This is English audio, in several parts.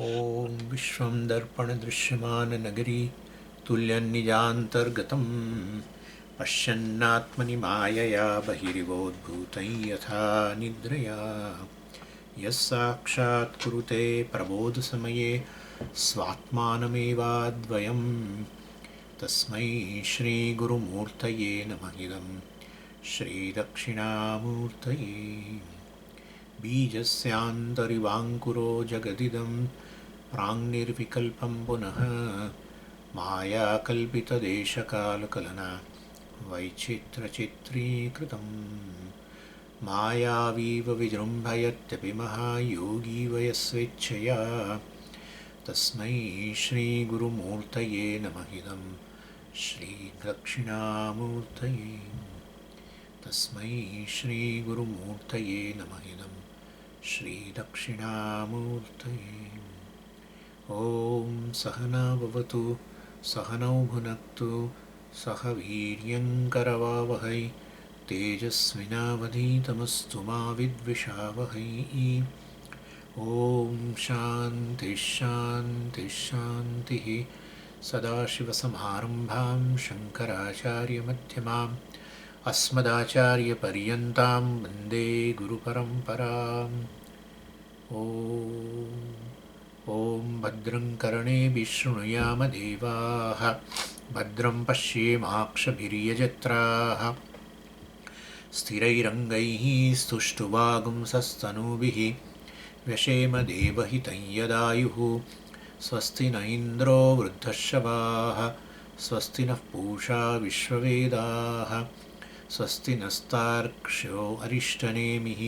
ॐ विश्वं दर्पणदृश्यमाननगरी तुल्यन्निजान्तर्गतं पश्यन्नात्मनि मायया बहिरिवोद्भूतं यथा निद्रया यः साक्षात् कुरुते प्रबोधसमये स्वात्मानमेवाद्वयं तस्मै श्रीगुरुमूर्तये नमः इदं श्रीदक्षिणामूर्तये बीजस्यान्तरिवाङ्कुरो जगदिदं प्राङ्निर्विकल्पं पुनः मायाकल्पितदेशकालकलना वैचित्रचित्रीकृतं मायावीव विजृम्भयत्यपि महायोगी वयस्वेच्छया तस्मै श्रीगुरुमूर्तये नमः इदं श्रीदक्षिणामूर्तये तस्मै श्रीगुरुमूर्तये नमः इदं श्रीदक्षिणामूर्तये। ॐ सहना भवतु सहनौ भुनक्तु सह वीर्यङ्करवावहै तेजस्विनावधीतमस्तु मा विद्विषावहै। ॐ शान्तिः शान्तिः शान्तिः। सदाशिवसमारम्भां शङ्कराचार्यमध्यमाम् अस्मदाचार्यपर्यन्तां वन्दे गुरुपरम्पराम्। ॐ भद्रं कर्णेभिः शृणुयाम देवाः भद्रं पश्येमाक्षभिर्यजत्राः स्थिरैरङ्गैः स्तुष्टुवागुंसस्तनूभिः व्यशेम देवहितं यदायुः। स्वस्ति न इन्द्रो वृद्धश्रवाः स्वस्ति नः पूषा विश्ववेदाः स्वस्ति नस्तार्क्ष्यो अरिष्टनेमिः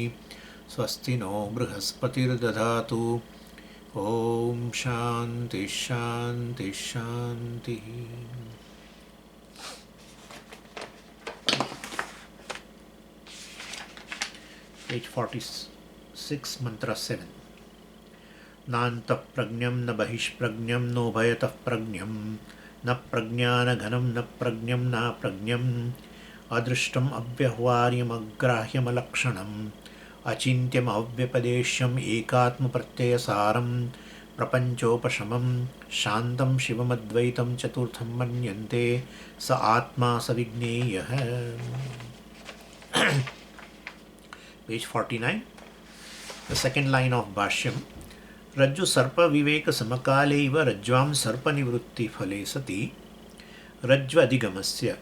स्वस्ति नो बृहस्पतिर्दधातु। ॐ शान्तिः शान्तिः शान्तिः। Page 46, mantra 7. नान्तः प्रज्ञं न बहिष्प्रज्ञं नोभयतः प्रज्ञं न प्रज्ञानघनं न प्रज्ञं नाप्रज्ञम् अदृष्टम् अव्यवहार्यमग्राह्यमलक्षणम् अचिन्त्यम् अव्यपदेश्यम् एकात्मप्रत्ययसारं प्रपञ्चोपशमं शान्तं शिवमद्वैतं चतुर्थं मन्यन्ते स आत्मा स विज्ञेयः। Page 49, the second line of Bhāṣyam. रज्जु सर्प विवेक समकाले इव रज्ज्वां सर्प निवृत्ति फले सति रज्ज्व अधिगमस्य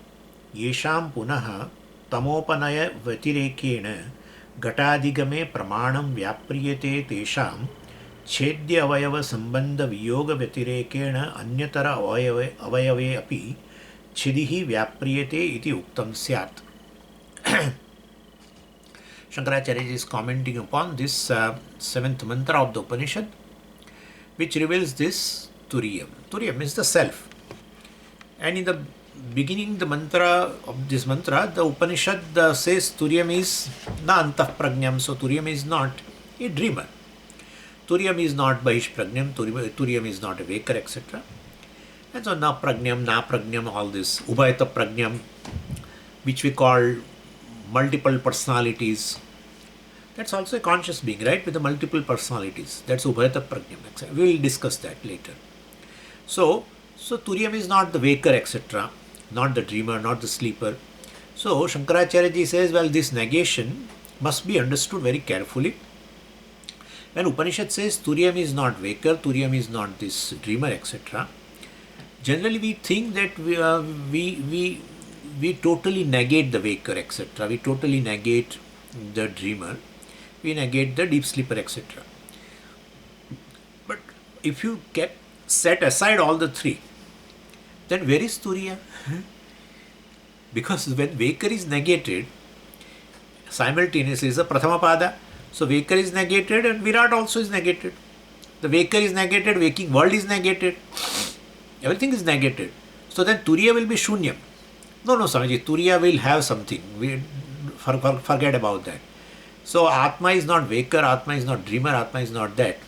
येषां पुनः तमोपनय व्यतिरेकेण घटाधिगमे प्रमाणं व्याप्रियते तेषां छेद्य अवयव संबंध वियोग व्यतिरेकेण अन्यतर अवयवे अपि छिदिः व्याप्रियते इति उक्तं स्यात्। Śaṅkarācārya is commenting upon this seventh mantra of the Upanishad, which reveals this Turīya. Turīya means the self. And in the beginning the mantra of this mantra, the Upanishad says Turīya is na antah pragnam, so Turīya is not a dreamer. Turīya is not bahish pragnam, Turīya is not a waker, etc. And so na pragnam, all this ubhayata pragnam, which we call multiple personalities. That's also a conscious being, right? With the multiple personalities. That's Ubhayata Prajñam. We will discuss that later. So Turīya is not the waker, etc. Not the dreamer, not the sleeper. So Śaṅkarācārya ji says, well, this negation must be understood very carefully. When Upanishad says Turīya is not waker, Turīya is not this dreamer, etc. Generally we think that we totally negate the waker, etc. We totally negate the dreamer. We negate the deep sleeper, etc. But if you set aside all the three, then where is Turīya? Because when waker is negated, simultaneously is a prathama pāda. So waker is negated and Virat also is negated. The waker is negated, waking world is negated. Everything is negated. So then Turīya will be shunyam. No, Swamiji, Turīya will have something. We forget about that. So Atma is not waker, Atma is not dreamer, Atma is not that.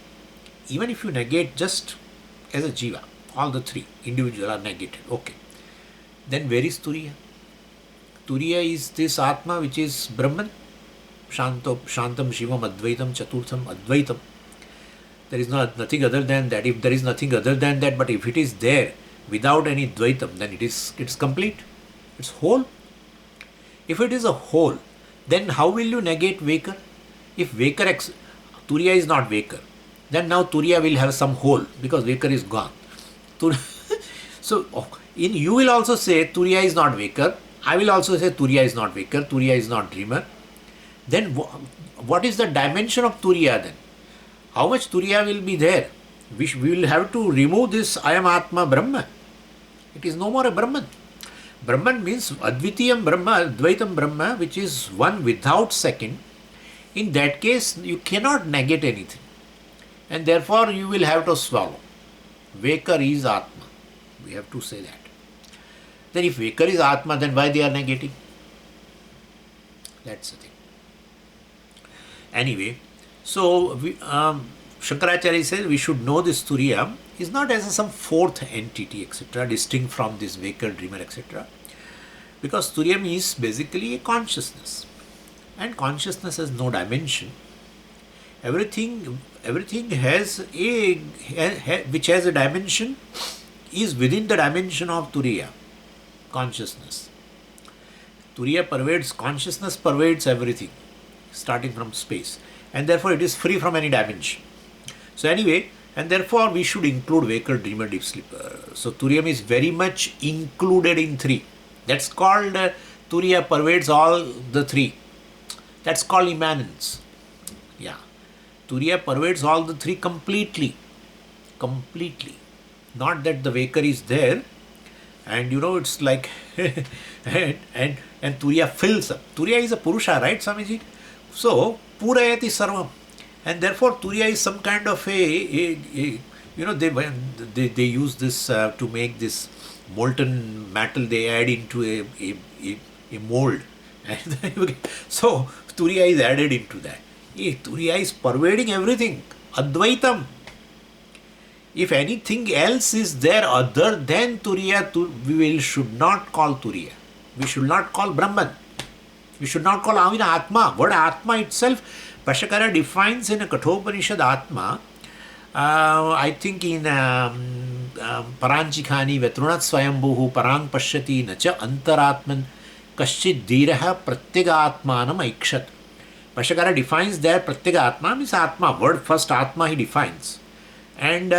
Even if you negate just as a jiva, all the three individual are negated. Okay. Then where is Turīya? Turīya is this Atma which is Brahman, Shantam Shivam Advaitam Chaturtham Advaitam. There is nothing other than that. If there is nothing other than that, but if it is there without any dvaitam, then it's complete. It's whole. If it is a whole, then how will you negate Vaker? If Vaker Turiya is not Vaker, then now Turiya will have some hole because Vaker is gone. So you will also say Turiya is not Vaker. I will also say Turiya is not Vaker. Turiya is not dreamer. Then what is the dimension of Turiya then? How much Turiya will be there? We will have to remove this I am Atma Brahma. It is no more a Brahman. Brahman means Advitiyam Brahma, Advaitam Brahma, which is one without second. In that case, you cannot negate anything. And therefore, you will have to swallow. Vaker is Atma. We have to say that. Then if Vaker is Atma, then why they are negating? That's the thing. Anyway, so Śaṅkarācārya says we should know this Turīya is not as some fourth entity, etc., distinct from this Vaker, dreamer, etc. Because Turīya is basically a consciousness. And consciousness has no dimension. Everything has which has a dimension is within the dimension of Turīya, consciousness. Turīya pervades, consciousness pervades everything, starting from space. And therefore it is free from any dimension. So anyway, and therefore we should include Vaker, dreamer, deep sleeper. So Turīya is very much included in three. That's called Turīya pervades all the three. That's called immanence. Yeah. Turīya pervades all the three completely. Completely. Not that the Vaker is there and it's like and Turīya fills up. Turīya is a Purusha, right, Swamiji? So Purayati Sarvam. And therefore Turīya is some kind of they use this to make this molten metal, they add into a mold. So Turīya is added into that. Turīya is pervading everything. Advaitam. If anything else is there other than Turīya, we should not call Turīya. We should not call Brahman. We should not call Atma. Word Atma itself, Bhāṣyakara defines in a Kathopanishad Atma, I think in Paranchikhani Vetrunat Swayambhuhu Parang Pashyati Nacha Antaratman Kaschid Dhiraha Pratyega-atmanam Aikshat. Bhāṣyakara defines there Pratyega-atma means Atma. Word first Atma he defines. And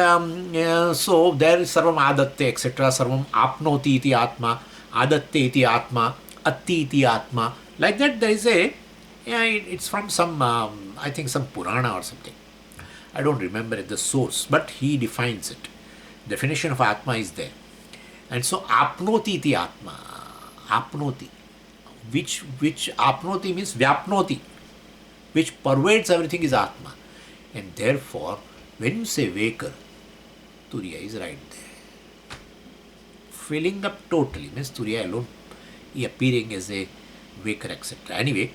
so there is Sarvam Adatte, etc. Sarvam Apnoti iti Atma, Adatte iti Atma, Atti iti Atma. Like that there is it's from some, I think some Purana or something. I don't remember the source, but he defines it. Definition of Atma is there. And so Apnoti iti Atma, Apnoti, which Apnoti means Vyapnoti, which pervades everything is Atma. And therefore, when you say Vaker, Turīya is right there. Filling up totally means Turīya alone appearing as a Vaker, etc. Anyway,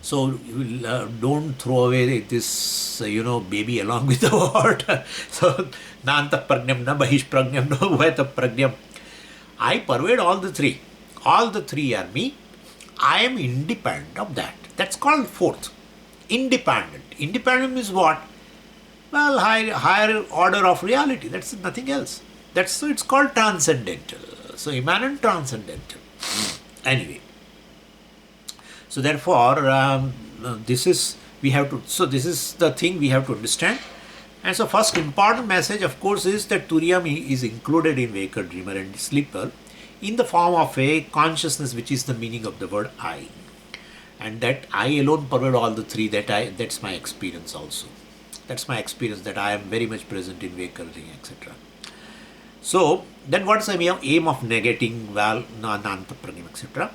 so don't throw away this, baby along with the water. So, na anta pragnam, na bahish pragnam, na uvayata pragnam. I pervade all the three. All the three are me. I am independent of that. That's called fourth. Independent. Independent means what? Well, higher order of reality. That's nothing else. So it's called transcendental. So immanent, transcendental. Anyway. So therefore, this is the thing we have to understand. And so first important message, of course, is that Turīya is included in Vaker, dreamer and sleeper in the form of a consciousness, which is the meaning of the word I. And that I alone pervade all the three. That's my experience also. That's my experience, that I am very much present in Vaker, etc. So then what's the aim of negating Nanta Pragnam, etc.?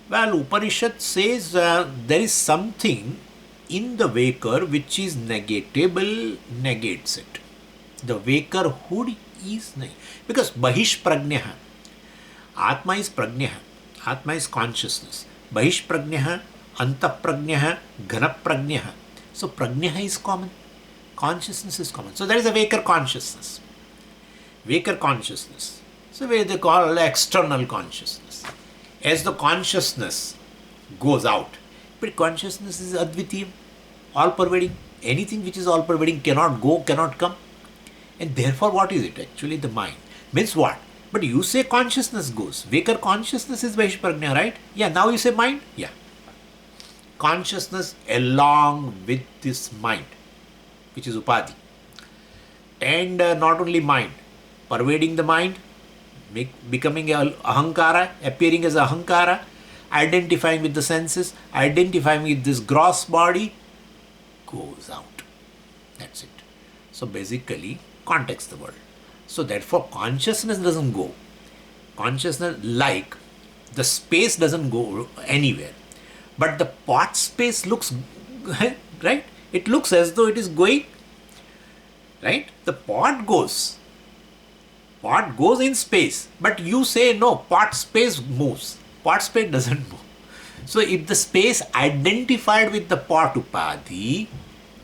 Well, Upanishad says there is something in the Vaker which is negatable, negates it. The Vakerhood is because Bahish Prajña, Atma is Prajña, Atma is consciousness. Bahish Prajña, Anta Prajña, Ghana Prajña. So Prajña is common, consciousness is common. So there is a Vaker consciousness. Vaker consciousness. So where they call external consciousness. As the consciousness goes out, but consciousness is Advitiyam, all pervading. Anything which is all pervading cannot go, cannot come. And therefore what is it? Actually the mind. Means what? But you say consciousness goes. Vaker consciousness is Vaishprajna, right? Yeah, now you say mind? Yeah. Consciousness along with this mind, which is Upadhi. And not only mind, pervading the mind, becoming a Ahankara, appearing as Ahankara, identifying with the senses, identifying with this gross body, goes out. That's it. So basically, context the world. So therefore, consciousness doesn't go. Consciousness, like the space doesn't go anywhere. But the pot space looks, right? It looks as though it is going, right? The pot goes. Pot goes in space. But you say no, pot space moves. Pot space doesn't move. So if the space identified with the pot upadhi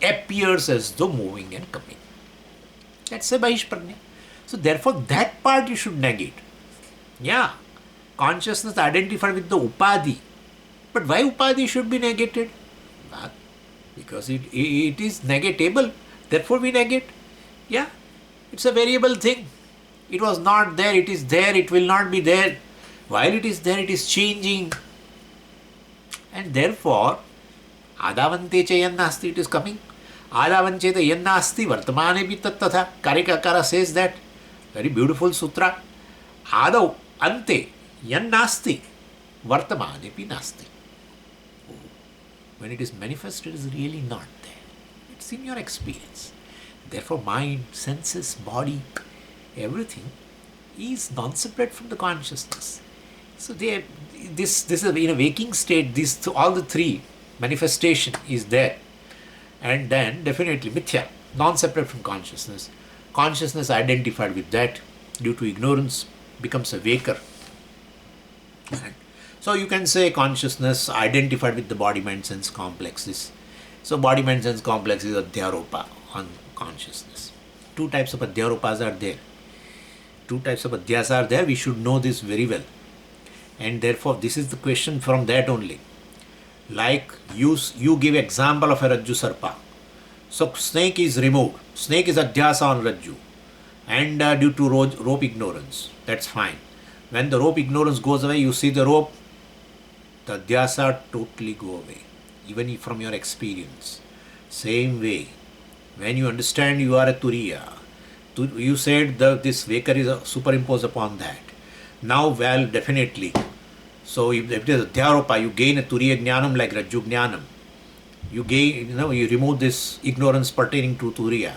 appears as though moving and coming, that's a Vaishprajna. So therefore that part you should negate. Yeah, consciousness identified with the upadhi. But why upadhi should be negated? Because it is negatable. Therefore we negate. Yeah, it's a variable thing. It was not there, it is there, it will not be there. While it is there, it is changing. And therefore, adavante cha yannasti, it is coming. Adavancheta yannasti vartamane bhi tattatha. Karikakara says that. Very beautiful sutra. Adav ante yannasti vartamane bhi nasti. When it is manifested, it is really not there. It's in your experience. Therefore, mind, senses, body, everything is non-separate from the consciousness. So this is in a waking state. All the three manifestation is there, and then definitely mithya, non-separate from consciousness. Consciousness identified with that due to ignorance becomes a vaker. Right? So you can say consciousness identified with the body-mind-sense complexes. So body-mind-sense complex is adhyaropa on consciousness. Two types of adhyaropas are there. Two types of adhyasa are there. We should know this very well. And therefore this is the question from that only. Like you give example of a Rajju Sarpa. So snake is removed. Snake is adhyasa on Rajju. And due to rope ignorance. That's fine. When the rope ignorance goes away, you see the rope, the adhyasa totally go away. Even from your experience. Same way. When you understand you are a Turīya, you said that this vaker is superimposed upon that. Now, well, definitely. So, if it is adhyaropa, you gain a Turīya jnanam like Rajju jnanam. You gain, you remove this ignorance pertaining to Turīya,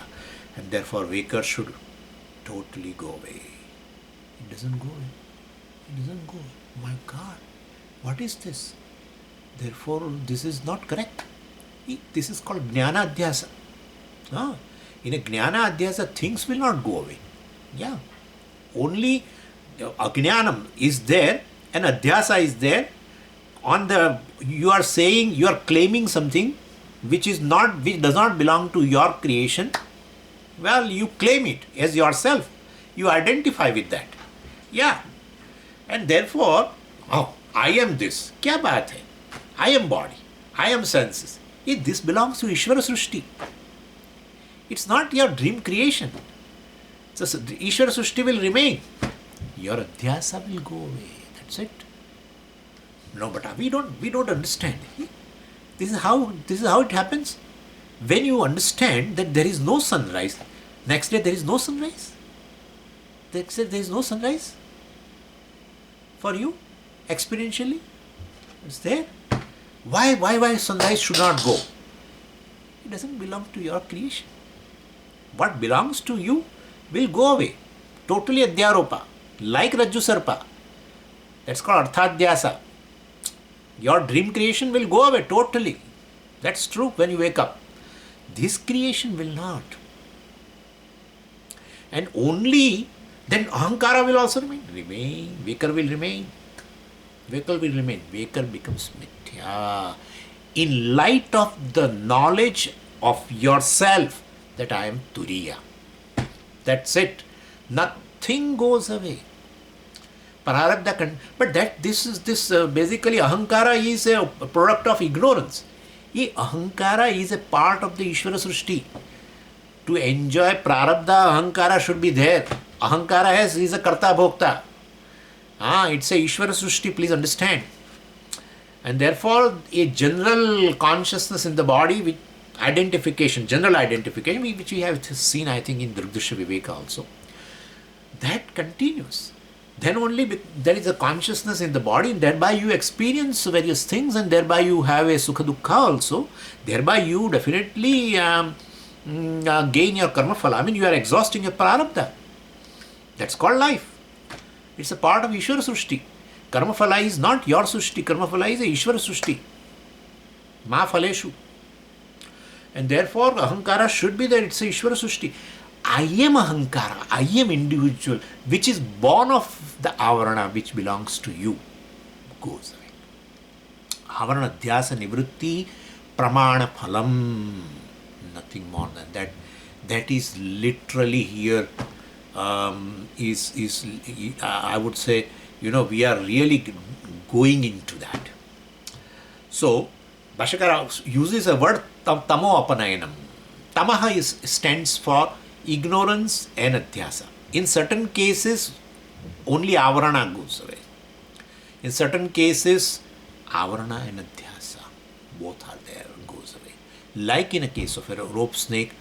and therefore vaker should totally go away. It doesn't go away. It doesn't go away. My God, what is this? Therefore, this is not correct. This is called jnana adhyasa. In a jnana adhyasa, things will not go away. Yeah. Only ajnanam is there and adhyasa is there. You are saying, you are claiming something which does not belong to your creation. Well, you claim it as yourself. You identify with that. Yeah. And therefore, I am this. Kya baat hai? I am body. I am senses. This belongs to Īśvara Srushti. It's not your dream creation. So the Īśvara Srushti will remain. Your adhyasa will go away. That's it. No, but we don't understand. This is how it happens. When you understand that there is no sunrise, next day there is no sunrise. Next day there is no sunrise for you experientially. It's there. Why sunrise should not go? It doesn't belong to your creation. What belongs to you will go away. Totally adhyaropa. Like Rajju Sarpa. That's called arthadhyasa. Your dream creation will go away totally. That's true when you wake up. This creation will not. And only then Ahankara will also remain. Vaker will remain. Vaker will remain. Vaker becomes mithya. In light of the knowledge of yourself that I am Turīya. That's it. Nothing goes away. But this basically Ahankara is a product of ignorance. Ahankara is a part of the Īśvara Srishti. To enjoy prarabdha, Ahankara should be there. Ahankara is a karta bhokta. It's a Īśvara Srishti, please understand. And therefore, a general consciousness in the body with identification, general identification, which we have seen, I think, in Drigdrishya Viveka also, that continues. Then only there is a consciousness in the body, and thereby you experience various things, and thereby you have a sukha dukkha also. Thereby you definitely gain your karma phala. I mean, you are exhausting your prarabdha. That's called life. It's a part of Īśvara Srishti. Karma phala is not your Srishti. Karma phala is a Īśvara Srishti. Ma phaleshu. And therefore, Ahankara should be there. It's a Īśvara Srishti. I am Ahankara. I am individual, which is born of the avarana, which belongs to you, goes away. Avarana dhyasa nivritti pramana phalam. Nothing more than that. That is literally here. I would say, we are really going into that. So, Bhāṣyakara uses a word tamo apanayanam. Tamaha stands for ignorance and adhyasa. In certain cases, only avarana goes away. In certain cases, avarana and adhyasa, both are there, goes away. Like in a case of a rope snake,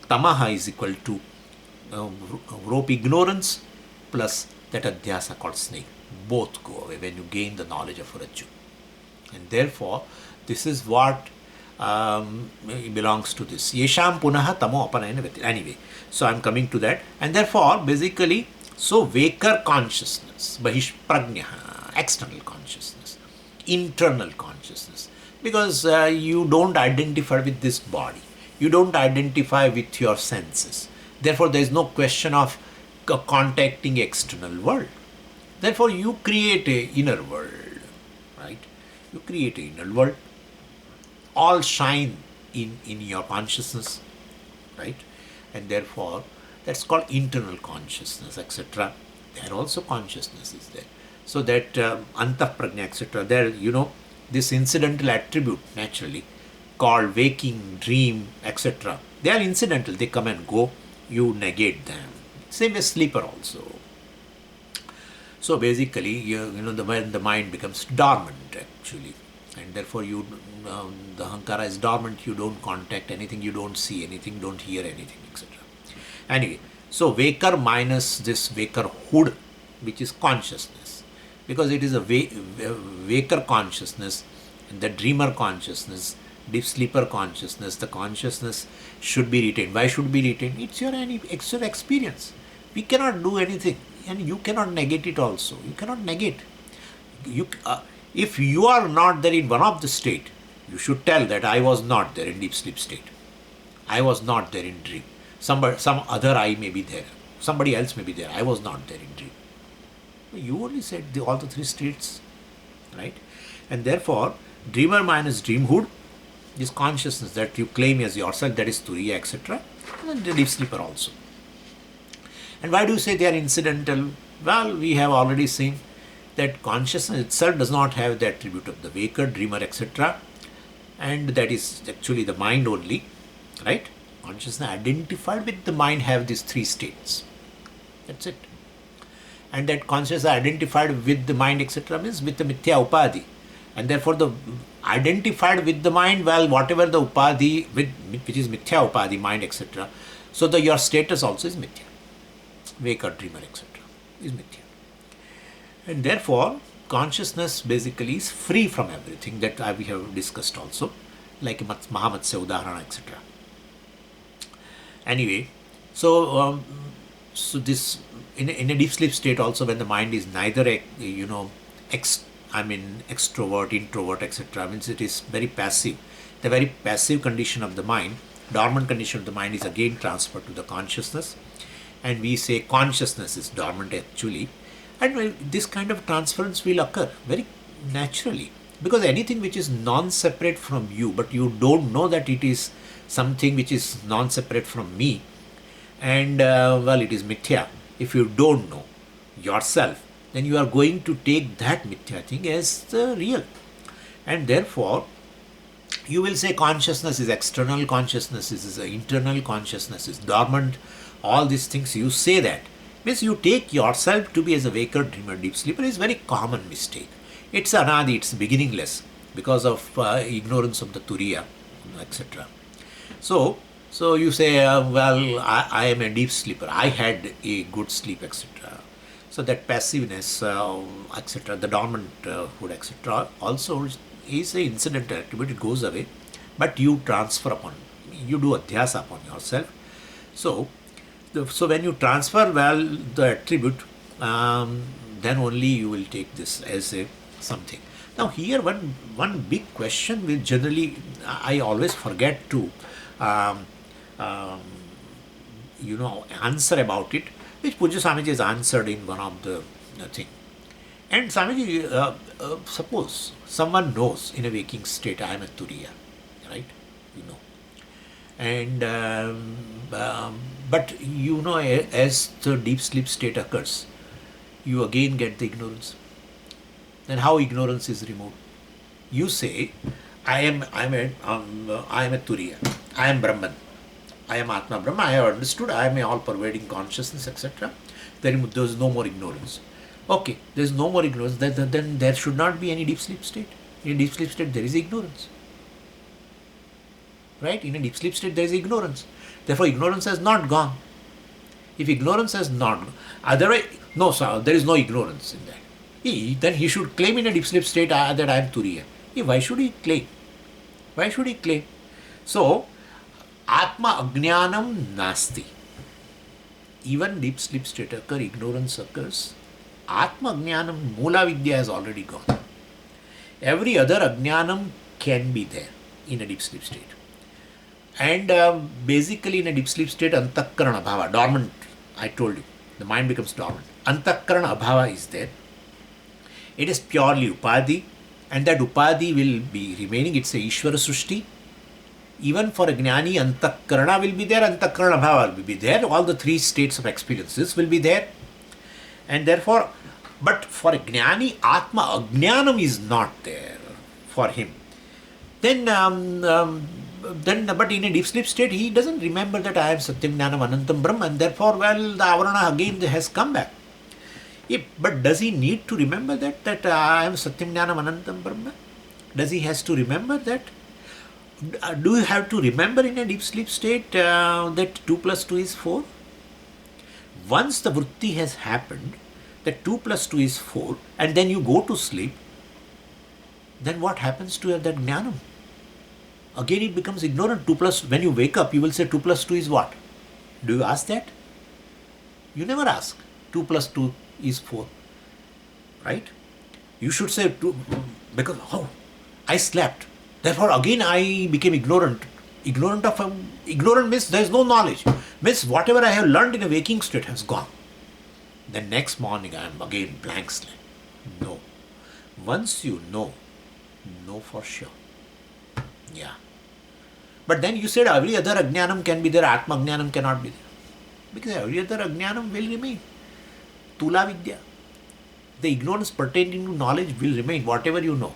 tamaha is equal to rope ignorance plus that adhyasa called snake. Both go away when you gain the knowledge of Rajju. And therefore, this is what belongs to this. Yesham punaha tamo apanayana vati. Anyway, so I am coming to that. And therefore, basically, so Vaker consciousness, Prājña, external consciousness, internal consciousness. Because you don't identify with this body. You don't identify with your senses. Therefore, there is no question of contacting external world. Therefore, you create a inner world, right? You create an inner world. All shine in your consciousness, right? And therefore, that's called internal consciousness, etc. There also consciousness is there. So that antah-prajña, etc. There, this incidental attribute, naturally, called waking, dream, etc. They are incidental. They come and go. You negate them. Same as sleeper also. So basically, the mind becomes dormant, actually. And therefore, the Ahankara is dormant. You don't contact anything. You don't see anything. Don't hear anything, etc. Anyway, so Vaker minus this Vakerhood, which is consciousness. Because it is a Vaker consciousness and the dreamer consciousness, deep sleeper consciousness, the consciousness should be retained. Why should be retained? It's your experience. We cannot do anything, and you cannot negate it also. You cannot negate. If you are not there in one of the state, you should tell that I was not there in deep sleep state. I was not there in dream. Some other I may be there. Somebody else may be there. I was not there in dream. You only said all the three states, right? And therefore, dreamer minus dreamhood is consciousness that you claim as yourself, that is Turīya, etc. And the deep sleeper also. And why do you say they are incidental? Well, we have already seen that consciousness itself does not have the attribute of the waker, dreamer, etc. And that is actually the mind only, right? Consciousness identified with the mind have these three states. That's it. And that consciousness identified with the mind, etc. means with the mithya upadhi. And therefore the identified with the mind, well, whatever the upadhi, which is mithya upadhi, mind, etc. So your status also is mithya. Waker, dreamer, etc. is mithya. And therefore, consciousness basically is free from everything that we have discussed also, like Mahāvākya, Udaharana, etc. Anyway, so this in a deep sleep state also, when the mind is neither extrovert, introvert, etc. means it is very passive. The very passive condition of the mind, dormant condition of the mind, is again transferred to the consciousness, and we say consciousness is dormant actually. And this kind of transference will occur very naturally, because anything which is non-separate from you, but you don't know that it is something which is non-separate from me, and it is mithya. If you don't know yourself, then you are going to take that mithya thing as the real. And therefore, You will say consciousness is external, consciousness is internal, consciousness is dormant, all these things you say that. Means you take yourself to be as a waker, dreamer, deep sleeper is very common mistake. It's anadi, it's beginningless because of ignorance of the Turīya, etc. So you say, well, I am a deep sleeper, I had a good sleep, etc. So that passiveness, etc., the dormant hood, etc., also is an incidental attribute, it goes away, but you transfer upon, you do adhyasa upon yourself. So when you transfer well the attribute, then only you will take this as a something. Now here one big question which generally I always forget to answer about it, which Pujya Swamiji has answered in one of the thing. And Swamiji, suppose someone knows in a waking state I am a Turīya, right? You know. And but you know, as the deep sleep state occurs, you again get the ignorance. Then how ignorance is removed? You say, I am a Turīya, I am Brahman, I am Atma Brahma, I have understood, I am a all-pervading consciousness, etc. Then there is no more ignorance. Okay, there is no more ignorance, then there should not be any deep sleep state. In a deep sleep state, there is ignorance. Right? In a deep sleep state, there is ignorance. Therefore, ignorance has not gone. If ignorance has not gone, otherwise, no, sir, there is no ignorance in that. Then he should claim in a deep sleep state that I am Turīya. Why should he claim? Why should he claim? So, Atma Ajnanam Nasti. Even deep sleep state occurs, ignorance occurs. Atma Ajnanam, Mula Vidya has already gone. Every other Ajnanam can be there in a deep sleep state. And basically in a deep sleep state, Antakarana Bhava, dormant, I told you, the mind becomes dormant. Antakarana Bhava is there. It is purely Upadhi, and that Upadhi will be remaining. It's a Īśvara Srushti. Even for a Jnani, Antakarana will be there, Antakarana Bhava will be there. All the three states of experiences will be there. And therefore, but for a Jnani, Atma Ajnanam is not there for him. Then, but in a deep sleep state, he doesn't remember that I am Satyam Jnanam Anantam Brahma, and therefore, well, the Avarana again has come back. But does he need to remember that I am Satyam Jnanam Anantam Brahma? Does he has to remember that? Do you have to remember in a deep sleep state that 2 plus 2 is 4? Once the vritti has happened, that 2 plus 2 is 4, and then you go to sleep, then what happens to that jnanam? Again it becomes ignorant. 2 plus, when you wake up, you will say 2 plus 2 is what? Do you ask that? You never ask. 2 plus 2 is 4. Right? You should say 2, because, I slept. Therefore again I became ignorant. Ignorant means there is no knowledge. Means whatever I have learned in a waking state has gone. Then next morning I am again blank slate. No. Once you know for sure. Yeah. But then you said every other ajnanam can be there, Atma Ajnanam cannot be there. Because every other ajnanam will remain. Tula Vidya. The ignorance pertaining to knowledge will remain, whatever you know.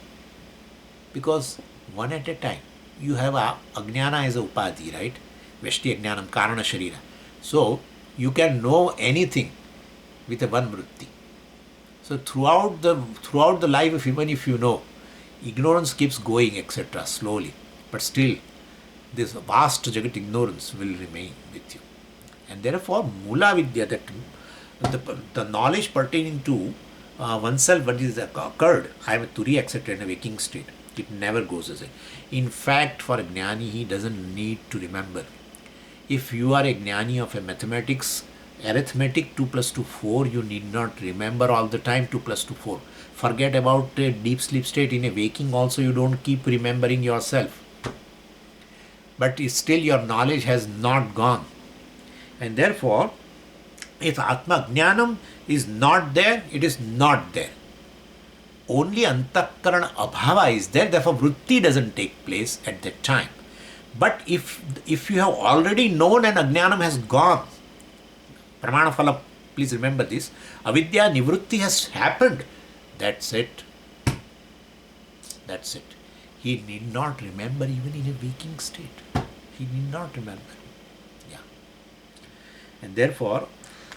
Because one at a time. You have Ajnana as a Upadhi, right? Veshti Ajnanam, Karana Sharira. So, you can know anything with a one vritti. So, throughout the life of even if you know, ignorance keeps going, etc., slowly. But still, this vast Jagat ignorance will remain with you. And therefore, Mula Vidya, that the knowledge pertaining to oneself, what is occurred, I am a Turīya, etc., in a waking state, it never goes away. In fact, for a Jnani, he doesn't need to remember. If you are a Jnani of a mathematics, arithmetic, 2 plus 2, 4, you need not remember all the time 2 plus 2, 4. Forget about a deep sleep state. In a waking also, you don't keep remembering yourself. But still your knowledge has not gone. And therefore, if Atma Jnanam is not there, it is not there. Only Antakarana Abhava is there, therefore vritti doesn't take place at that time. But if you have already known and Ajnanam has gone, Pramana Phala, please remember this, Avidya Nivrutti has happened, that's it. That's it. He need not remember even in a waking state. He need not remember. Yeah. And therefore,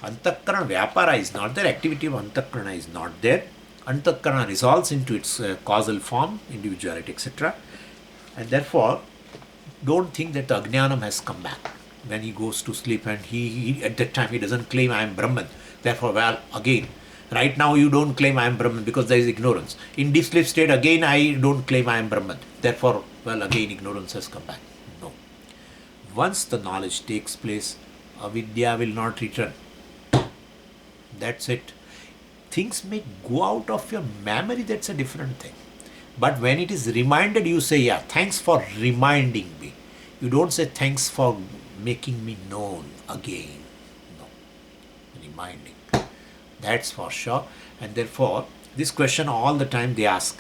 Antakarana Vyapara is not there, activity of Antakarana is not there. Antakarana resolves into its causal form, individuality, etc. And therefore, don't think that the Ajnanam has come back when he goes to sleep, and he at that time he doesn't claim I am Brahman. Therefore, well, again, right now you don't claim I am Brahman because there is ignorance. In deep sleep state, again I don't claim I am Brahman. Therefore, well, again ignorance has come back. No. Once the knowledge takes place, avidya will not return. That's it. Things may go out of your memory, that's a different thing. But when it is reminded, you say, yeah, thanks for reminding me. You don't say thanks for making me known again. No. Reminding. That's for sure. And therefore, this question all the time they ask.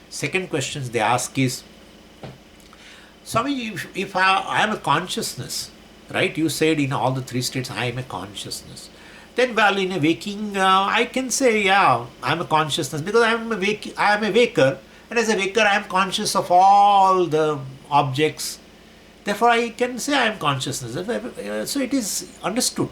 Second questions they ask is, Swami, if I am a consciousness, right? You said in all the three states, I am a consciousness. Then, well, in a waking, I can say, yeah, I am a consciousness because I am a waker. And as a waker, I am conscious of all the objects. Therefore, I can say I am consciousness. So it is understood.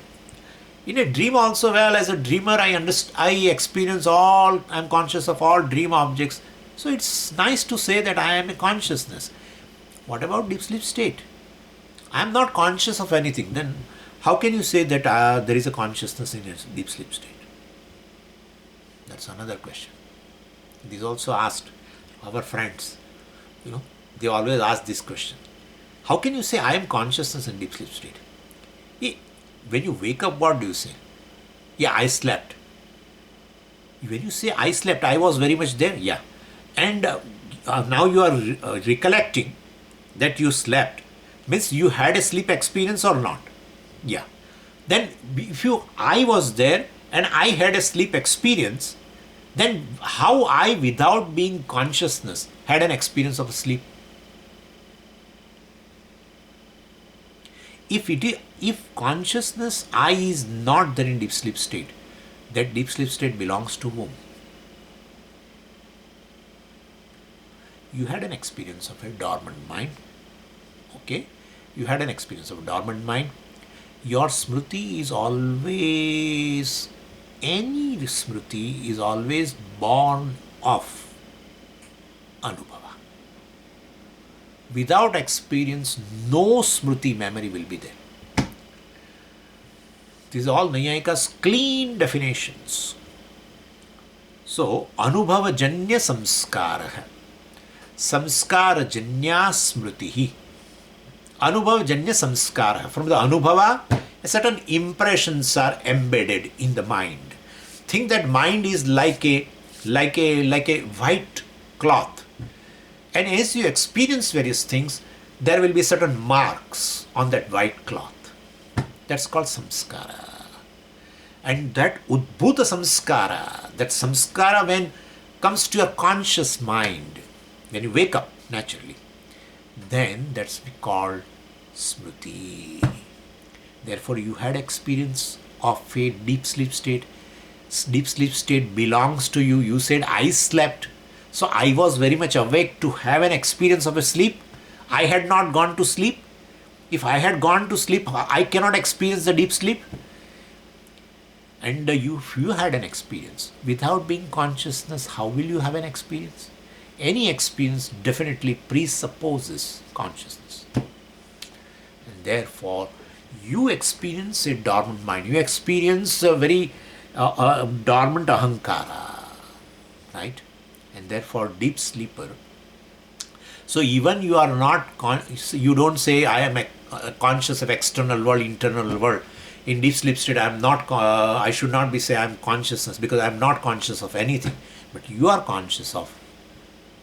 In a dream also, well, as a dreamer, I experience all, I am conscious of all dream objects. So it's nice to say that I am a consciousness. What about deep sleep state? I am not conscious of anything. Then how can you say that there is a consciousness in a deep sleep state? That's another question. This is also asked our friends. They always ask this question. How can you say I am consciousness in deep sleep state? When you wake up, what do you say? Yeah, I slept. When you say I slept, I was very much there. Yeah. And now you are recollecting that you slept. Means you had a sleep experience or not? Yeah. Then if I was there and I had a sleep experience, then how I, without being consciousness, had an experience of a sleep? If consciousness I is not there in deep sleep state, that deep sleep state belongs to whom? You had an experience of a dormant mind. Okay? You had an experience of a dormant mind. Your smriti is always, any smriti is always born of anubhava. Without experience, no smriti memory will be there. These are all Nayayika's clean definitions. So, anubhava janya samskara. Samskara janya smritihi. Anubhava janya samskara. From the anubhava, certain impressions are embedded in the mind. Think that mind is like a white cloth. And as you experience various things, there will be certain marks on that white cloth. That's called samskara. And that udbhuta samskara, that samskara when comes to your conscious mind, when you wake up naturally, then that's called smriti. Therefore, you had experience of a deep sleep state. Deep sleep state belongs to you. You said, I slept. So I was very much awake to have an experience of a sleep. I had not gone to sleep. If I had gone to sleep, I cannot experience the deep sleep. And if you had an experience without being consciousness, how will you have an experience? Any experience definitely presupposes consciousness. And therefore, you experience a dormant mind. You experience a very dormant ahankara. Right? And therefore, deep sleeper. So even you are not, you don't say I am conscious of external world, internal world. In deep sleep state, I should not be say I am consciousness because I am not conscious of anything. But you are conscious of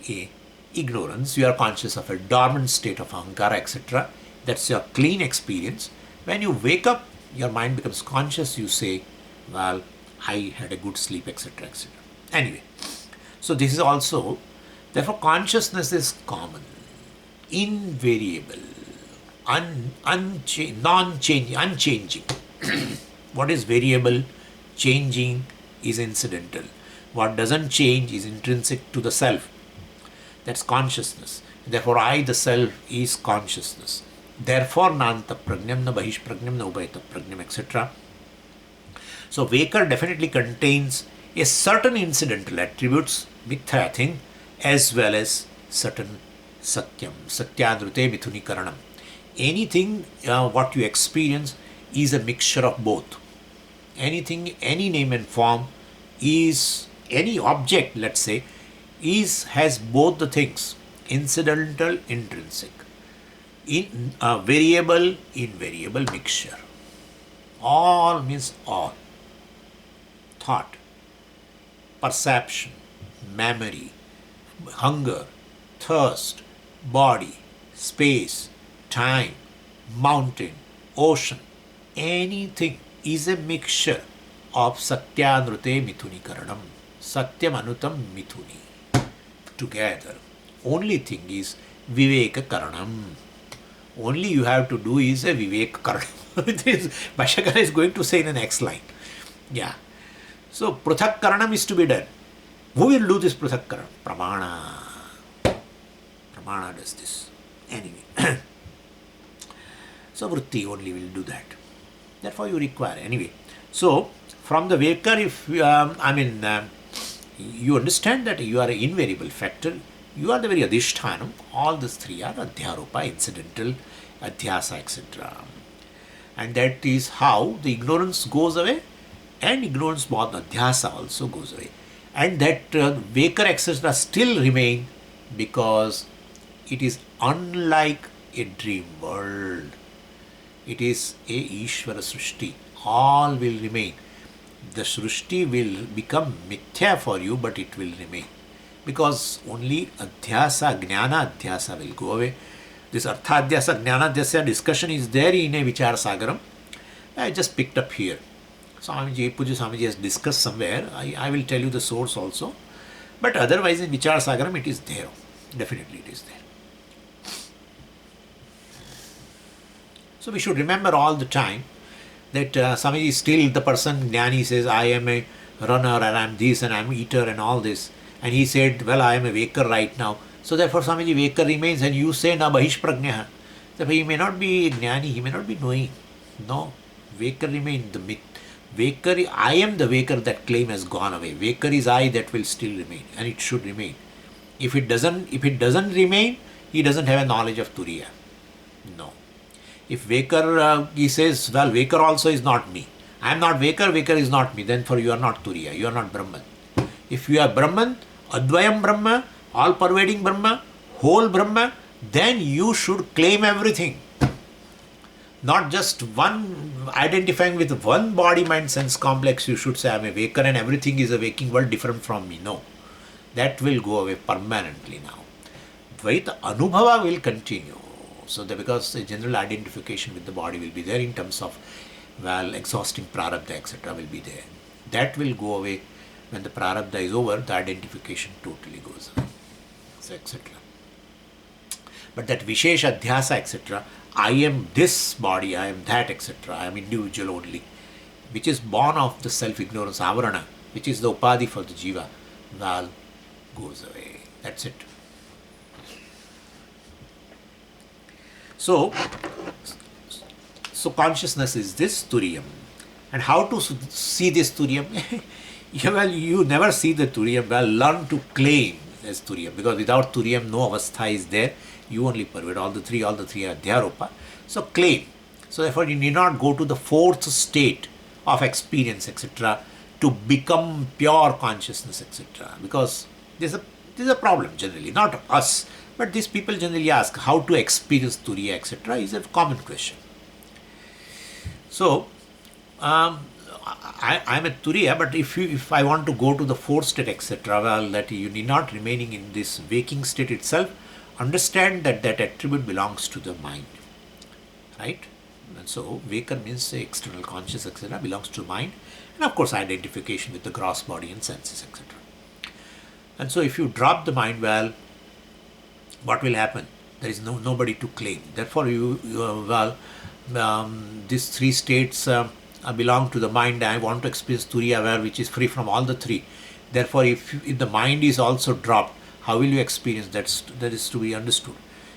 a ignorance. You are conscious of a dormant state of ahankara, etc. That's your clean experience. When you wake up, your mind becomes conscious. You say, well, I had a good sleep, etc., etc. Anyway. So this is also, therefore consciousness is common, invariable, non-changing, unchanging. What is variable, changing is incidental. What doesn't change is intrinsic to the self. That's consciousness. Therefore, I, the self, is consciousness. Therefore, nanta pragnam, na bahish pragnam, na ubhayata pragnam, etc. So, Vaker definitely contains a certain incidental attributes, mithya thing, as well as certain satyam, satyadrute mithunikaranam. Anything what you experience is a mixture of both. Anything, any name and form is, any object, let's say, has both the things, incidental, intrinsic, variable, invariable mixture. All means all. Thought, perception, memory, hunger, thirst, body, space, time, mountain, ocean, anything is a mixture of Satyanrute Mithunikaranam, Satyam Anutam Mithuni, together. Only thing is Viveka Karanam. Only you have to do is a Viveka Karanam. Bhashyakara is going to say in the next line. Yeah. So, Pruthak Karanam is to be done. Who will do this Pruthak Karanam? Pramana. Pramana does this. Anyway. So, Vritti only will do that. Therefore, you require. Anyway. So, from the Vaker, if you understand that you are an invariable factor, you are the very Adhishthanam. All these three are Adhyaropa, incidental, Adhyasa, etc. And that is how the ignorance goes away, and ignorance both Adhyasa also goes away. And that Vaker, etc. still remain because it is unlike a dream world. It is a Īśvara Srishti. All will remain. The Srishti will become mithya for you, but it will remain. Because only Adhyasa, Jnana Adhyasa will go away. This Artha Adhyasa, Jnana Adhyasa discussion is there in a Vichara Sagaram. I just picked up here. Swamiji, Puja Swamiji has discussed somewhere. I will tell you the source also. But otherwise in Vichara Sagaram it is there. Definitely it is there. So we should remember all the time that Swamiji is still the person, Jnani says, I am a runner and I am this and I am eater and all this. And he said, well, I am a Vaker right now. So therefore Swamiji, Vaker remains, and you say, na bahish prajña. Therefore he may not be Jnani, he may not be knowing. No, Vaker remains. The myth. Vaker, I am the Vaker, that claim has gone away. Vaker is I, that will still remain, and it should remain. If it doesn't remain, he doesn't have a knowledge of Turīya. No. If Vaker, he says, well, Vaker also is not me. I am not Vaker, Vaker is not me. Then for you are not Turīya, you are not Brahman. If you are Brahman, Advayam Brahma, all-pervading Brahma, whole Brahma, then you should claim everything. Not just one, identifying with one body, mind, sense complex, you should say I am a Vaker and everything is a waking world different from me. No. That will go away permanently now. Dvaita Anubhava will continue. So that because the general identification with the body will be there in terms of, well, exhausting prarabdha, etc. will be there. That will go away. When the prarabdha is over, the identification totally goes away, so etc. But that Vishesha Adhyasa, etc., I am this body, I am that, etc., I am individual only, which is born of the self-ignorance, avarana, which is the upadhi for the jiva, well, goes away. That's it. So consciousness is this Turiyam. And how to see this Turiyam? Well, you never see the Turiyam. Well, learn to claim as Turiyam, because without Turiyam, no avastha is there. You only pervade all the three are Adhyaropa. So claim. So therefore, you need not go to the fourth state of experience, etc., to become pure consciousness, etc. Because there's a problem generally, not us, but these people generally ask how to experience Turīya, etc. is a common question. So, I'm a Turīya, but if I want to go to the fourth state, etc., well, that you need not remaining in this waking state itself, understand that that attribute belongs to the mind, right? And so, Vaker means external conscious, etc., belongs to mind, and of course, identification with the gross body and senses, etc. And so, if you drop the mind, well, what will happen? There is nobody to claim. Therefore, these three states belong to the mind. I want to experience Turīya, which is free from all the three. Therefore, if the mind is also dropped, how will you experience that is to be understood.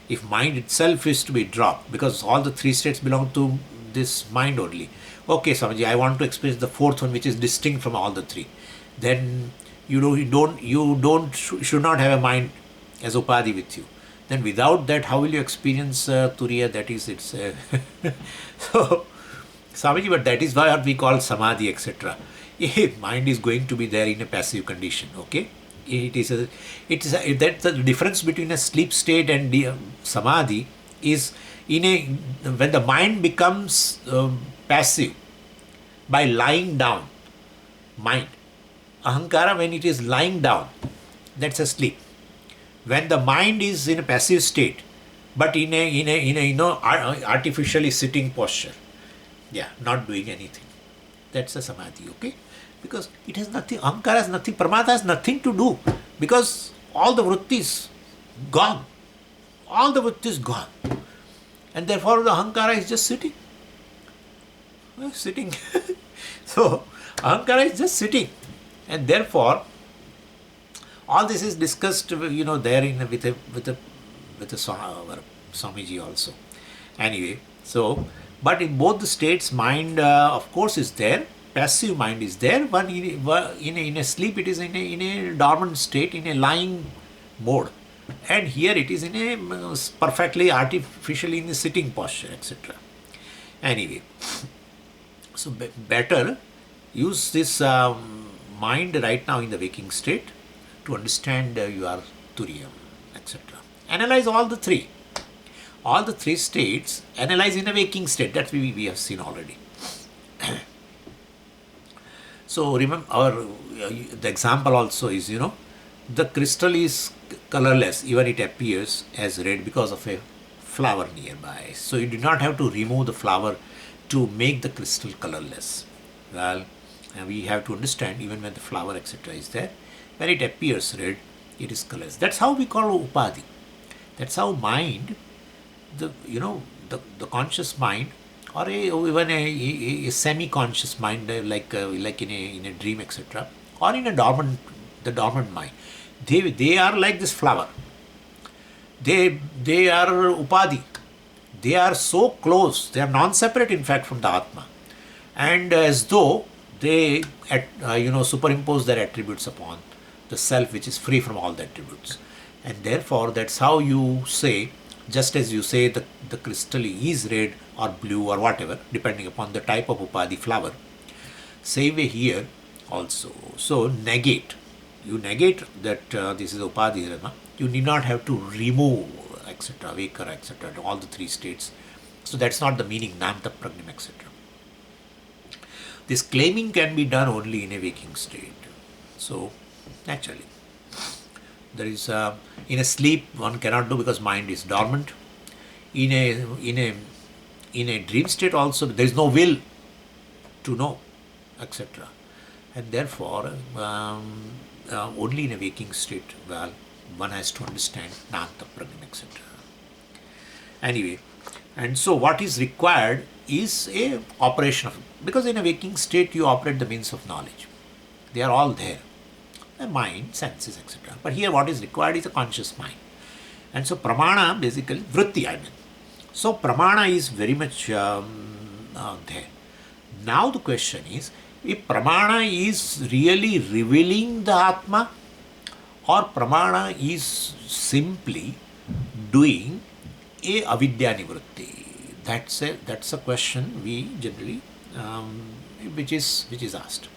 If mind itself is to be dropped, because all the three states belong to this mind only. Okay, Swamiji, I want to experience the fourth one, which is distinct from all the three. Then should not have a mind as upadhi with you. Then without that, how will you experience Turīya? That is its. So, Swamiji, but that is what we call Samādhi, etc. Mind is going to be there in a passive condition. Okay, that's the difference between a sleep state and the Samādhi is when the mind becomes passive by lying down. Mind, Ahankara, when it is lying down, that's a sleep. When the mind is in a passive state, but in a artificially sitting posture, not doing anything, that's a Samādhi. Okay, because it has nothing. Ahankara has nothing. Pramada has nothing to do, because all the vrittis gone. All the vrittis gone, and therefore the Ahankara is just sitting. Sitting. So Ahankara is just sitting, and therefore all this is discussed, there with a Swamiji also. Anyway, so but in both the states, mind of course is there. Passive mind is there. But in a sleep, it is in a dormant state, in a lying mode, and here it is in a perfectly artificially in a sitting posture, etc. Anyway, so better use this mind right now in the waking state to understand your Turīya, etc. Analyze all the three states. Analyze in a waking state. That we have seen already. So remember the example also is, the crystal is colorless, even it appears as red because of a flower nearby. So you do not have to remove the flower to make the crystal colorless. Well, we have to understand, even when the flower etc. is there, when it appears red, it is colorless. That's how we call upadhi. That's how mind, the conscious mind, or even a semi-conscious mind, like in a dream, etc., or in the dormant mind, they are like this flower. They are upadhi. They are so close. They are non-separate, in fact, from the Ātma, and as though they superimpose their attributes upon the self, which is free from all the attributes. And therefore, that's how you say, just as you say the crystal is red or blue or whatever, depending upon the type of upadhi flower. Same way here also. So negate. You negate that this is upadhi. You need not have to remove, etc., vakara, etc., all the three states. So that's not the meaning, nanta pragnam, etc. This claiming can be done only in a waking state. So naturally, there is in a sleep one cannot do because mind is dormant. In a dream state also there is no will to know, etc. And therefore only in a waking state, one has to understand nanta pragnam, etc. Anyway, and so what is required is a operation of, because in a waking state you operate the means of knowledge. They are all there. The mind, senses, etc. But here what is required is a conscious mind. And so pramana, basically, vritti, I mean. So pramana is very much there. Now the question is, if pramana is really revealing the Ātma, or pramana is simply doing a avidya nivritti. That's a question we generally, which is asked.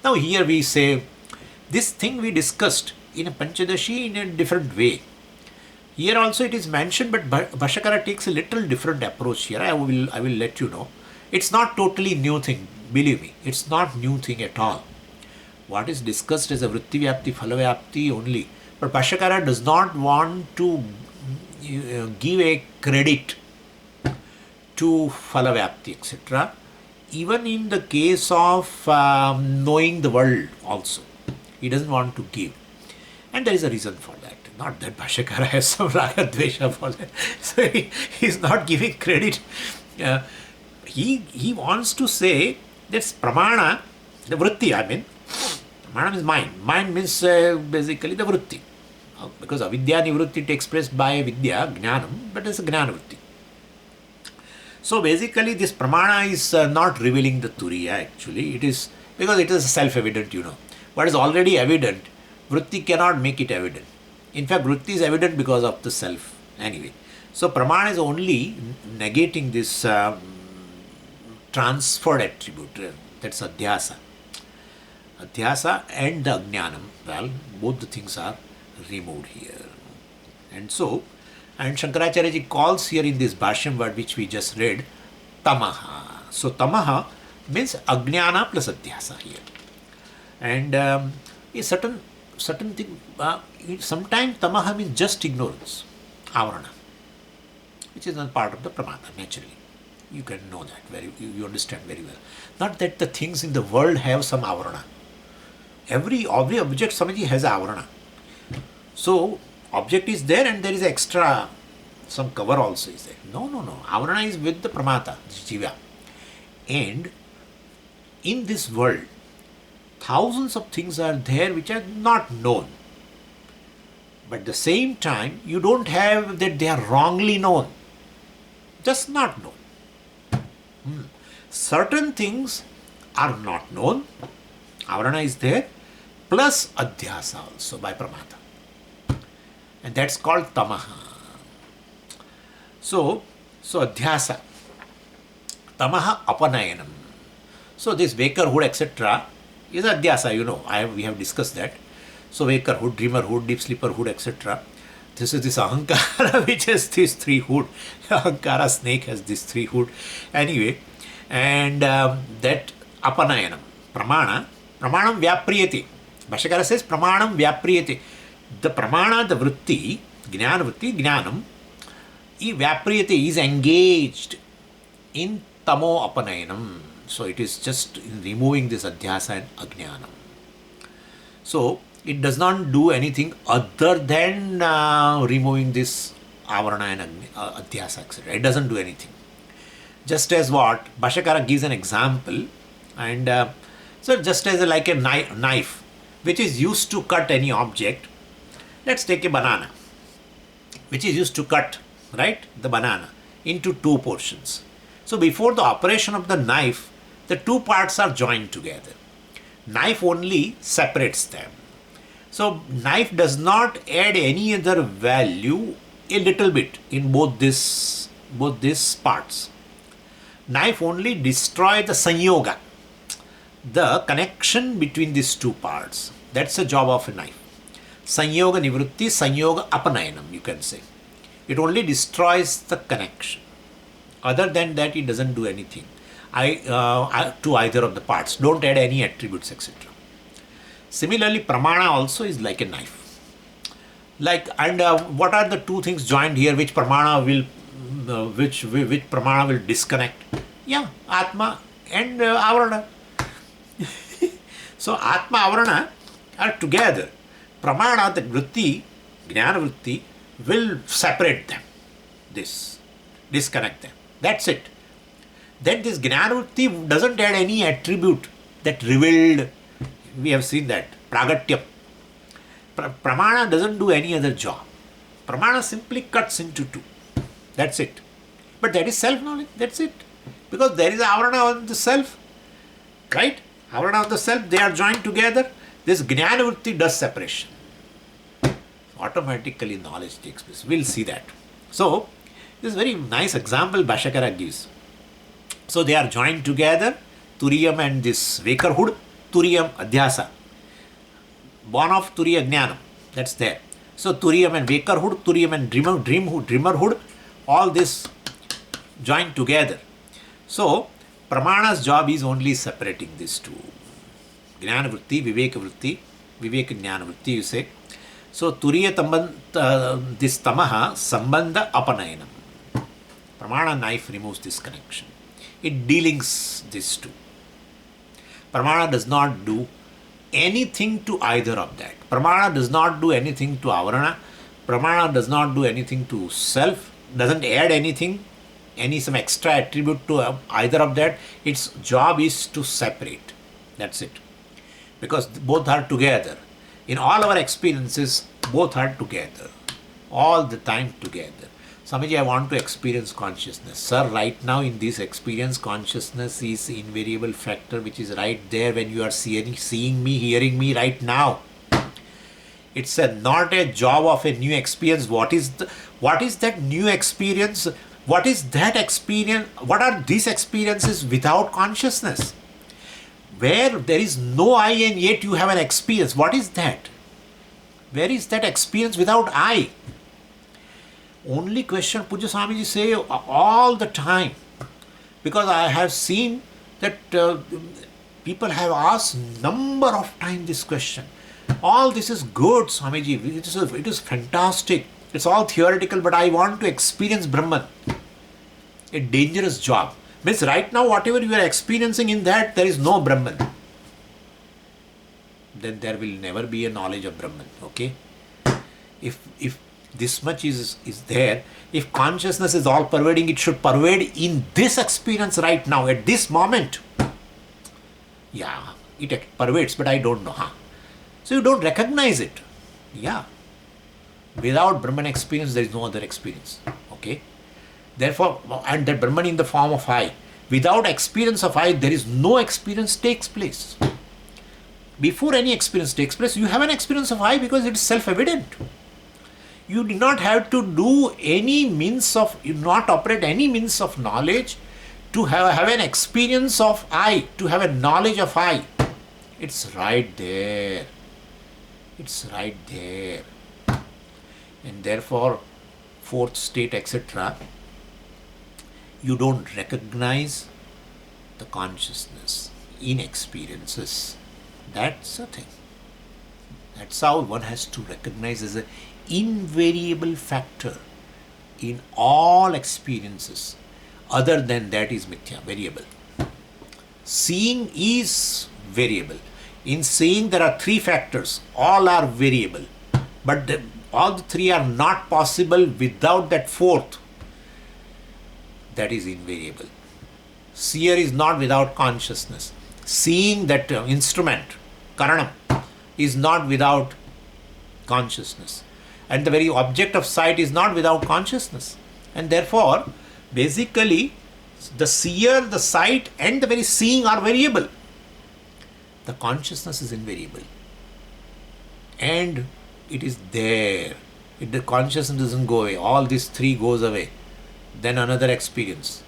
Now here we say, this thing we discussed in a Panchadashi in a different way. Here also it is mentioned, but Bhāṣakara takes a little different approach here. I will let you know. It's not totally new thing, believe me. It's not new thing at all. What is discussed is a vritti vyapti, phala vyapti only. But Bhāṣakara does not want to give a credit to phala vyapti, etc. Even in the case of knowing the world also. He doesn't want to give. And there is a reason for that. Not that Bhāṣakara has some raga dvesha for that. So he is not giving credit. He wants to say that's pramana, the vritti, I mean. Pramana means mind. Mind means basically the vritti. Because avidya nivrutti takes place by vidya, jnanam, but it's a jnanavrutti. So basically this pramana is not revealing the turiya actually. It is because it is self-evident, What is already evident, vritti cannot make it evident. In fact, vritti is evident because of the self. Anyway, so pramana is only negating this transferred attribute. That's adhyasa. Adhyasa and the jnanam. Well, both the things are removed here. And so, and Śaṅkarācārya ji calls here in this Bhāṣyam word which we just read, tamaha. So tamaha means ajnana plus adhyasa here. And a certain thing, sometimes tamaha means just ignorance, avarana, which is not part of the pramata naturally. You can know that, you understand very well. Not that the things in the world have some avarana. Every object, Swamiji, has avarana. So, object is there and there is extra, some cover also is there. No. Avarana is with the pramata, jiva. And in this world, thousands of things are there which are not known. But at the same time, you don't have that they are wrongly known. Just not known. Certain things are not known. Avarana is there. Plus adhyasa also by pramata. And that's called tamaha. So adhyasa. Tamaha apanayanam. So this wakerhood, etc. is adhyasa, we have discussed that. So wakerhood, dreamerhood, deep sleeperhood, etc. This is this ahankara which has these three hood. Ahankara snake has these three hood. Anyway, and that apanayanam. Pramanam vyapriyate. Bhashyakara says pramanam vyapriyate. The pramana, the vritti, jnanam, vyapriyate is engaged in tamo apanayanam. So it is just removing this adhyasa and ajnanam. So it does not do anything other than removing this avarana and adhyasa, etc. It doesn't do anything. Just as what Bhashyakara gives an example, and so just as like a knife which is used to cut any object. Let's take a banana which is used to cut, right, the banana into two portions. So before the operation of the knife, the two parts are joined together. Knife only separates them. So knife does not add any other value a little bit in both these parts. Knife only destroys the sanyoga, the connection between these two parts. That's the job of a knife. Sanyoga nivrutti, sanyoga apanayanam, you can say. It only destroys the connection. Other than that, it doesn't do anything to either of the parts. Don't add any attributes, etc. Similarly, pramana also is like a knife. What are the two things joined here which pramana will disconnect? Yeah, Ātma and Avarana. So Ātma, Avarana are together. Pramana, the vritti, jnana vritti, will separate them. Disconnect them. That's it. Then this jnana vritti doesn't add any attribute that revealed. We have seen that. Pragatyam. Pramana doesn't do any other job. Pramana simply cuts into two. That's it. But that is self-knowledge. That's it. Because there is avarana on the self. Right? Avarana on the self. They are joined together. This jnana vritti does separation. Automatically knowledge takes place. We'll see that. So, this is a very nice example Bhashyakara gives. So, they are joined together. Turiyam and this wakerhood. Turiyam adhyasa. Born of Turīya jnanam. That's there. So, Turiyam and wakerhood, Turiyam and dreamerhood, all this joined together. So, Pramana's job is only separating these two. Jnana vritti, viveka vritti, viveka jnana vritti, you say. So, Turīya this tamaha sambandha apanayanam. Pramana knife removes this connection. It delinks these two. Pramana does not do anything to either of that. Pramana does not do anything to avarana. Pramana does not do anything to self. Doesn't add anything, some extra attribute to either of that. Its job is to separate. That's it. Because both are together. In all our experiences, Both are together, all the time together. Swamiji, I want to experience consciousness. Sir, right now in this experience, consciousness is invariable factor which is right there when you are seeing me, hearing me right now. It's not a job of a new experience. What is that new experience? What is that experience? What are these experiences without consciousness? Where there is no I and yet you have an experience. What is that? Where is that experience without I? Only question Puja Swamiji say all the time. Because I have seen that people have asked number of times this question. All this is good, Swamiji. It is fantastic. It's all theoretical, but I want to experience Brahman. A dangerous job. Means right now, whatever you are experiencing in that, there is no Brahman. Then there will never be a knowledge of Brahman. Okay? If this much is there, if consciousness is all pervading, it should pervade in this experience right now, at this moment. Yeah, it pervades, but I don't know. So you don't recognize it. Yeah. Without Brahman experience, there is no other experience. Okay? Therefore, and that Brahman in the form of I. Without experience of I, there is no experience takes place. Before any experience takes place, you have an experience of I because it is self-evident. You do not have to do any means of, you not operate any means of knowledge to have an experience of I, to have a knowledge of I. It's right there. It's right there. And therefore, fourth state, etc., you don't recognize the consciousness in experiences. That's the thing. That's how one has to recognize as an invariable factor in all experiences. Other than that is mithya, variable. Seeing is variable. In seeing there are three factors, all are variable. But all the three are not possible without that fourth. That is invariable. Seer is not without consciousness. Seeing that instrument, karanam, is not without consciousness. And the very object of sight is not without consciousness. And therefore, basically, the seer, the sight, and the very seeing are variable. The consciousness is invariable. And it is there. If the consciousness doesn't go away, all these three goes away. Then another experience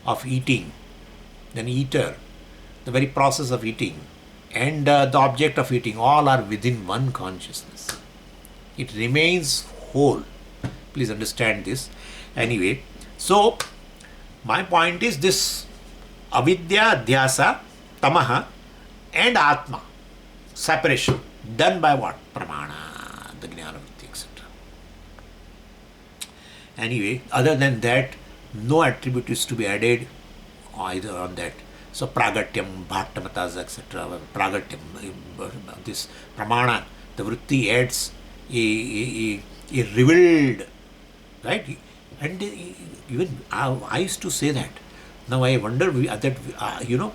of eating, then eater, the very process of eating, and the object of eating, all are within one consciousness. It remains whole. Please understand this. Anyway, so my point is this avidya, dhyasa, tamaha, and atma, separation, done by what? Pramana, the jnana vritti, etc. Anyway, other than that, no attribute is to be added either on that. So pragatyam, bhattamatas, etc. Pragatyam, this pramana, the vritti adds a revealed, right? And even I used to say that. Now I wonder that,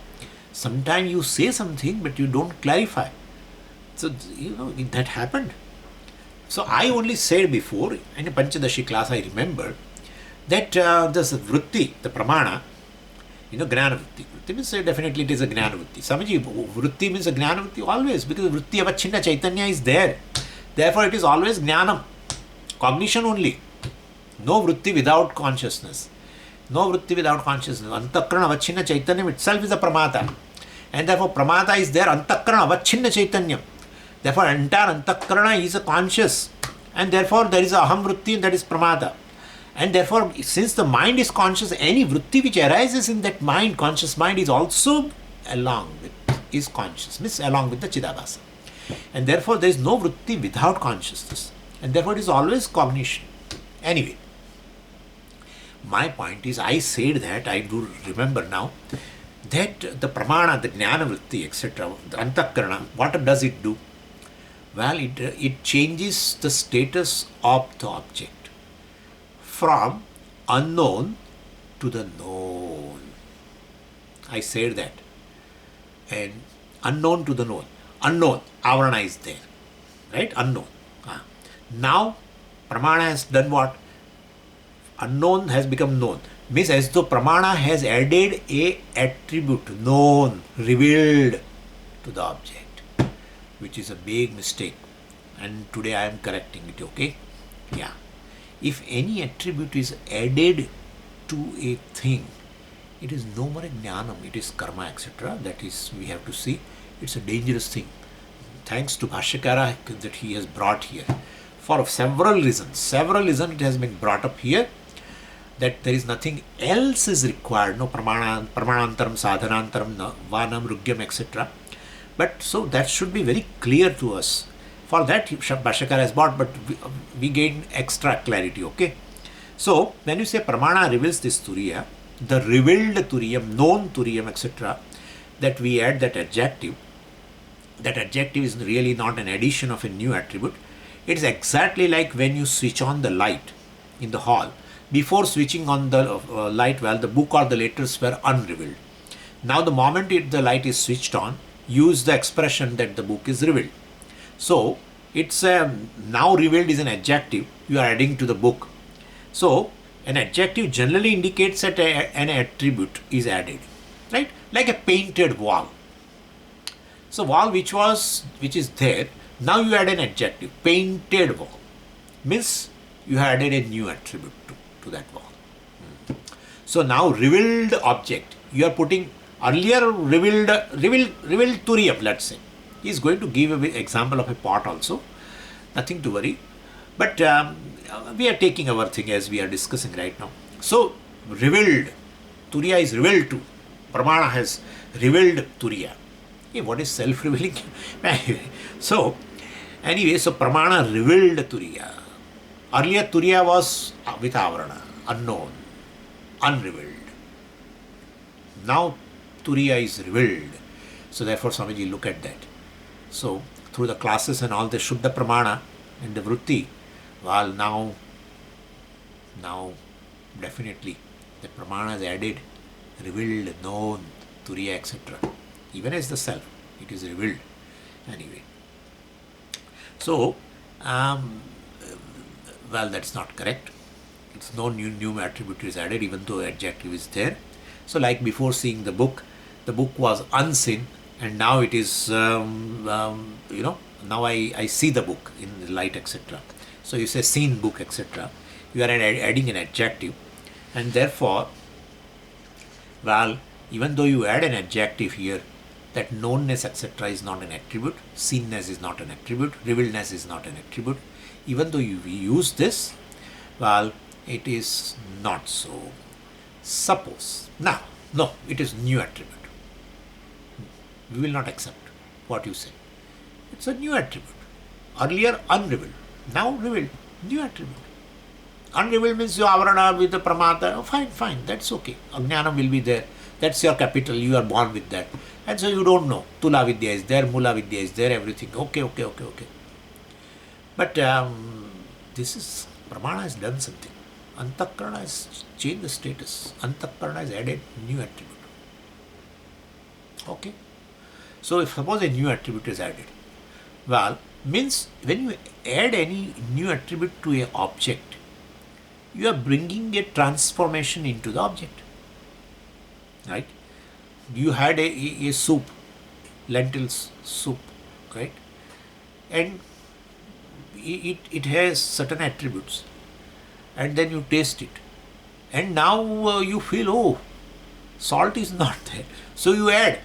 sometimes you say something but you don't clarify. So, that happened. So I only said before, in a Panchadashi class I remember, that this vritti, the pramana, gnana vritti. Vritti means definitely it is a gnana vritti. Swamiji, vritti means a gnana vritti always, because vritti avachinna chaitanya is there. Therefore it is always jnanam, cognition only. No vritti without consciousness. No vritti without consciousness. Antakarana avachinna chaitanyam itself is a pramata. And therefore pramata is there, antakarana avachinna chaitanyam. Therefore entire antakarana is a conscious. And therefore there is a aham vritti, and that is pramata. And therefore, since the mind is conscious, any vritti which arises in that mind, conscious mind, is also is conscious, means along with the chidabhasa. And therefore there is no vritti without consciousness. And therefore it is always cognition. Anyway, my point is, I said that, I do remember now, that the pramana, the jnana vritti, etc., the antakarana, what does it do? Well, it changes the status of the object from unknown to the known. I said that. And unknown to the known. Unknown, avarana is there. Right? Unknown. Now, Pramana has done what? Unknown has become known. Means as though Pramana has added a attribute, known, revealed to the object, which is a big mistake. And today I am correcting it, okay? Yeah. If any attribute is added to a thing, it is no more a jnanam, it is karma, etc. That is, we have to see. It's a dangerous thing. Thanks to Bhāṣyakara that he has brought here. For several reasons it has been brought up here, that there is nothing else is required, no pramanantaram, sadhanantaram, vanam, rugyam, etc. But so that should be very clear to us. For that Bhāṣyakara has brought, but we gain extra clarity, okay? So when you say Pramana reveals this Turīya, the revealed Turiyam, known Turiyam, etc., that we add that adjective is really not an addition of a new attribute. It is exactly like when you switch on the light in the hall. Before switching on the light, well, the book or the letters were unrevealed. Now the moment the light is switched on, use the expression that the book is revealed. So it's now revealed is an adjective you are adding to the book. So an adjective generally indicates that an attribute is added, right? Like a painted wall. So wall which is there, now you add an adjective, painted wall, means you have added a new attribute to that wall. So now revealed object, you are putting earlier revealed Turiyam, let's say. He is going to give an example of a pot also, nothing to worry. But we are taking our thing as we are discussing right now. So revealed, Turīya is revealed to. Pramana has revealed Turīya. Hey, what is self-revealing? So anyway, so Pramana revealed Turīya. Earlier Turīya was with avarana, unknown, unrevealed. Now Turīya is revealed. So therefore Swamiji, look at that. So through the classes and all the Shuddha Pramana and the Vritti, well, now definitely the Pramana is added, revealed, known, Turīya, etc. Even as the self, it is revealed. Anyway. So, well, that's not correct. It's no new attribute is added, even though adjective is there. So like before seeing the book was unseen, and now it is, now I see the book in the light, etc. So you say seen book, etc. You are adding an adjective, and therefore, well, even though you add an adjective here, that knownness, etc. is not an attribute, seenness is not an attribute, revealedness is not an attribute. Even though you use this, well, it is not so. Suppose, now, no, it is new attribute. We will not accept what you say. It's a new attribute. Earlier unrevealed, now revealed, new attribute. Unrevealed means you avarana with the pramata, fine, that's okay. Ajnana will be there. That's your capital, you are born with that. And so you don't know. Tula Vidya is there, Mula Vidya is there, everything. Okay. But this is, Pramana has done something. Antakarana has changed the status. Antakarana has added new attribute. Okay. So if suppose a new attribute is added, well, means when you add any new attribute to an object, you are bringing a transformation into the object. Right? You had a soup, lentils soup, right? And it has certain attributes, and then you taste it, and now you feel, oh, salt is not there, so you add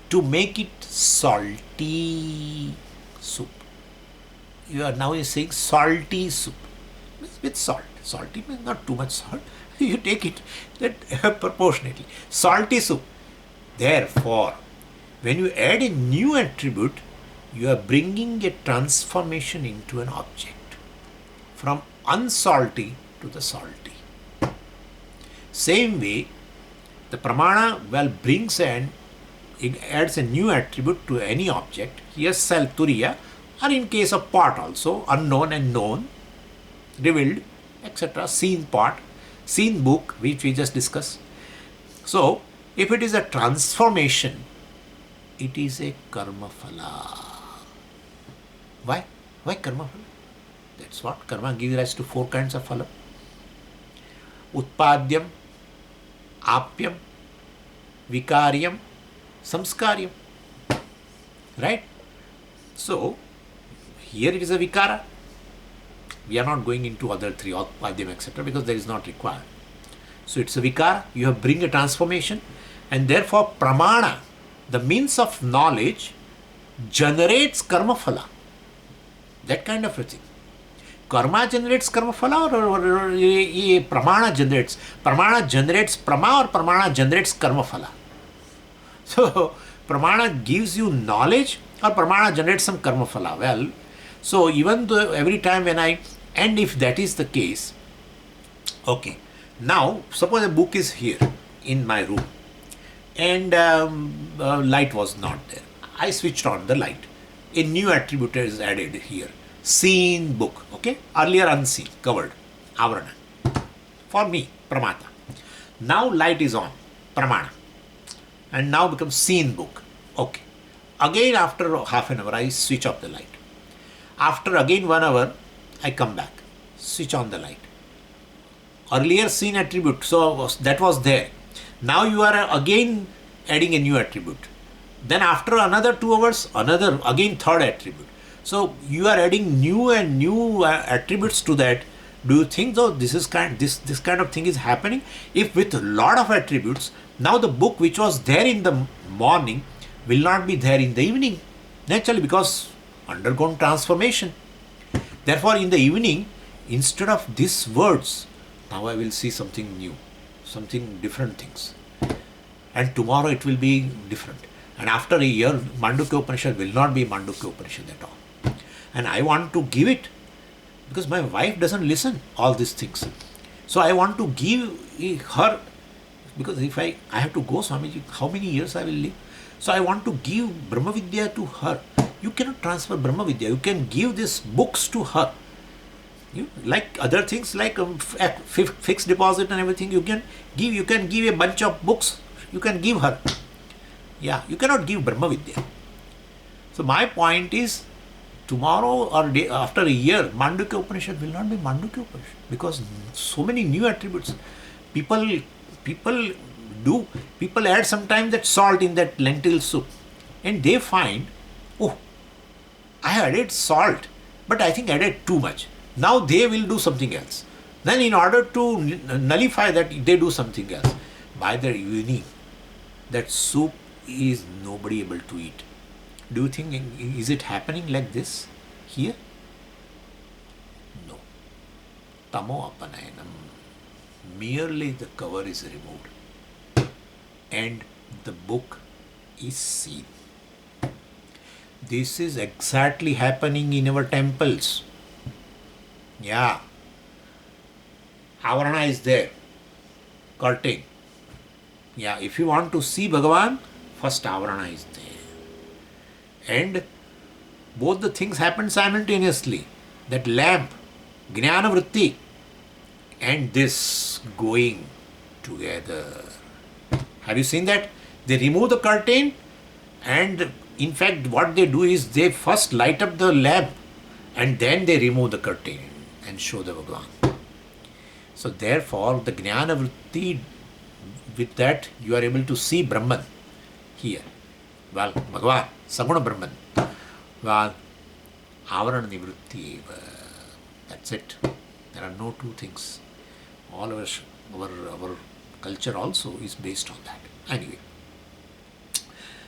to make it salty soup. You are now saying salty soup with salt. Salty means not too much salt. You take it that proportionately. Salty soup. Therefore, when you add a new attribute, you are bringing a transformation into an object from unsalty to the salty. Same way, the pramana brings and it adds a new attribute to any object. Here, self, Turīya, or in case of part also, unknown and known, revealed, etc. Seen part, seen book, which we just discussed. So, if it is a transformation, it is a karma phala. Why? Why karma phala? That's what karma gives rise to 4 kinds of phala. Utpadyam, apyam, vikaryam, samskaryam. Right? So, here it is a vikara. We are not going into other 3, utpadyam, etc., because there is not required. So, it's a vikara. You have bring a transformation, and therefore pramana, the means of knowledge, generates karma phala. That kind of a thing. Karma generates karma phala, or pramana generates? Pramana generates prama, or pramana generates karma phala? So, pramana gives you knowledge, or pramana generates some karma phala. Well, so even though every time when and if that is the case, okay, now suppose a book is here in my room, and light was not there. I switched on the light. A new attribute is added here. Seen book, okay? Earlier unseen, covered, avarana. For me, pramata. Now light is on, pramana. And now becomes seen book, okay. Again after half an hour, I switch off the light. After again 1 hour, I come back, switch on the light. Earlier seen attribute, so that was there. Now you are again adding a new attribute. Then after another 2 hours, another again third attribute. So you are adding new and new attributes to that. Do you think though this kind of thing is happening? If with a lot of attributes, now the book which was there in the morning will not be there in the evening. Naturally, because undergone transformation. Therefore, in the evening, instead of these words, now I will see something new, something different things. And tomorrow it will be different. And after a year, Mandukya Upanishad will not be Mandukya Upanishad at all. And I want to give it, because my wife doesn't listen all these things. So I want to give her, because if I have to go, Swamiji, how many years I will live? So I want to give Brahma Vidya to her. You cannot transfer Brahma Vidya. You can give these books to her. Like other things, like fixed deposit and everything, you can give a bunch of books, you can give her. Yeah, you cannot give Brahma Vidya. So my point is, tomorrow or day after a year, Mandukya Upanishad will not be Mandukya Upanishad, because so many new attributes. People add sometimes that salt in that lentil soup, and they find, oh, I added salt, but I think I added too much. Now they will do something else. Then in order to nullify that, they do something else. By the evening, that soup is nobody able to eat. Do you think, is it happening like this here? No. Tamo apanayanam. Merely the cover is removed and the book is seen. This is exactly happening in our temples. Yeah. Avarana is there. Curtain. Yeah, if you want to see Bhagavan, first Avarana is there. And both the things happen simultaneously. That lamp, Jnana Vritti, and this going together. Have you seen that? They remove the curtain, and in fact what they do is they first light up the lamp and then they remove the curtain and show the Bhagavan. So therefore the Jnana Vritti, with that you are able to see Brahman here. Well, Bhagavan, Saguna Brahman. Well, Avarana Nivritti, that's it. There are no two things. All our culture also is based on that. Anyway,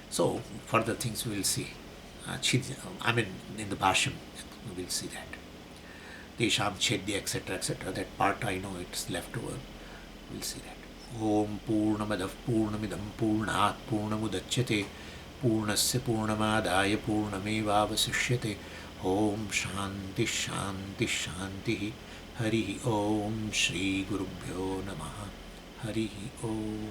so further things we will see. In the Bhāṣyam, we will see that. Tesham Chedya, etc., etc. That part I know it's left over. We'll see that. Om Purnamadav Purnamidam Purnat Purnamudachyate Purnasya Purnamadaya Purnamevavasishyate. Om Shanti Shanti Shanti. Hari Om Shri Gurubhyo Namaha. Hari Om.